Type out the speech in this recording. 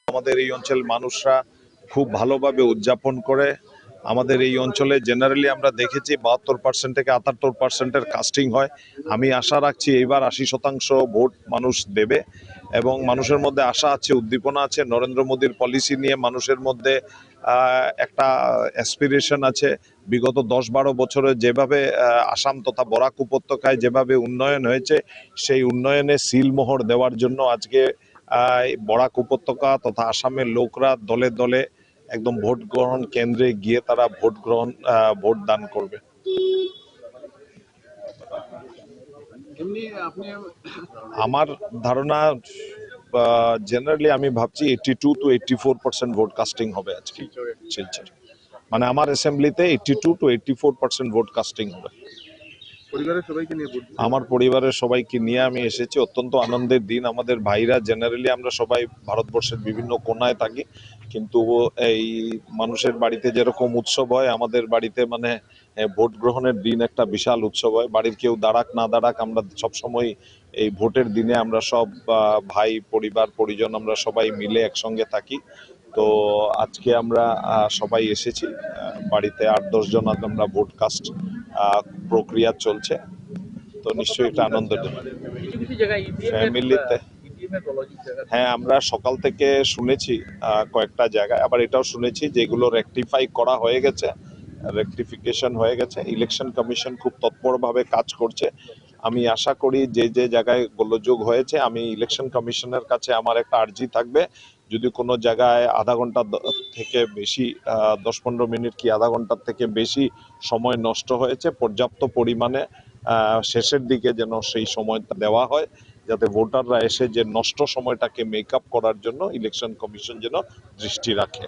আমাদের এই অঞ্চলের মানুষরা খুব ভালোভাবে উদযাপন করে। আমাদের এই অঞ্চলে জেনারেলি আমরা দেখেছি 72% থেকে 78%-এর কাস্টিং হয়। আমি আশা রাখছি এইবার 80% ভোট মানুষ দেবে এবং মানুষের মধ্যে আশা আছে, উদ্দীপনা আছে। নরেন্দ্র মোদীর পলিসি নিয়ে মানুষের মধ্যে একটা অ্যাসপিরেশন আছে। বিগত 10-12 বছরে যেভাবে আসাম তথা বরাক উপত্যকায় যেভাবে উন্নয়ন হয়েছে, সেই উন্নয়নে সিলমোহর দেওয়ার জন্য আজকে বরাক উপত্যকা তথা আসামের লোকরা দলে দলে একদম ভোট গ্রহণ কেন্দ্রে গিয়ে তারা ভোট দান করবে। আমার ধারণা জেনারেলি আমি ভাবছি 82 to 84% ভোট কাস্টিং হবে আজকে শিলচর। মানে আমার অ্যাসেম্বলিতে 82 to 84% ভোট কাস্টিং হবে। আমার পরিবারের সবাইকে নিয়ে আমি এসেছি। অত্যন্ত আনন্দের দিন। আমাদের ভাইরা জেনারেলি আমরা সবাই ভারতবর্ষের বিভিন্ন কোনায় থাকি, কিন্তু এই মানুষের বাড়িতে যেরকম উৎসব হয়, আমাদের বাড়িতে মানে ভোট গ্রহণের দিন একটা বিশাল উৎসব হয়। বাড়ির কেউ দাঁড়াক না দাঁড়াক, আমরা সবসময় এই ভোটের দিনে আমরা সব ভাই পরিবার পরিজন আমরা সবাই মিলে একসঙ্গে থাকি। তো আজকে আমরা সবাই এসেছি বাড়িতে 8-10 জন আমরা ভোট কাস্ট প্রক্রিয়া চলছে। তো নিশ্চয়ই একটা আনন্দ ফ্যামিলিতে। হ্যাঁ, আমরা সকাল থেকে শুনেছি কয়েকটা জায়গায়, আবার এটাও শুনেছি যেগুলো রেকটিফাই করা হয়ে গেছে, রেকটিফিকেশন হয়ে গেছে। ইলেকশন কমিশন খুব তৎপরভাবে কাজ করছে। আমি আশা করি যে যে জায়গায় গোলযোগ হয়েছে, আমি ইলেকশন কমিশনের কাছে আমার একটা আর্জি থাকবে, যদি কোনো জায়গায় আধা ঘন্টা থেকে বেশি 10-15 মিনিট কি আধা ঘন্টার থেকে বেশি সময় নষ্ট হয়েছে, পর্যাপ্ত পরিমাণে শেষের দিকে যেন সেই সময়টা দেওয়া হয়, যাতে ভোটাররা এসে যে নষ্ট সময়টাকে মেকআপ করার জন্য ইলেকশন কমিশন যেন দৃষ্টি রাখে।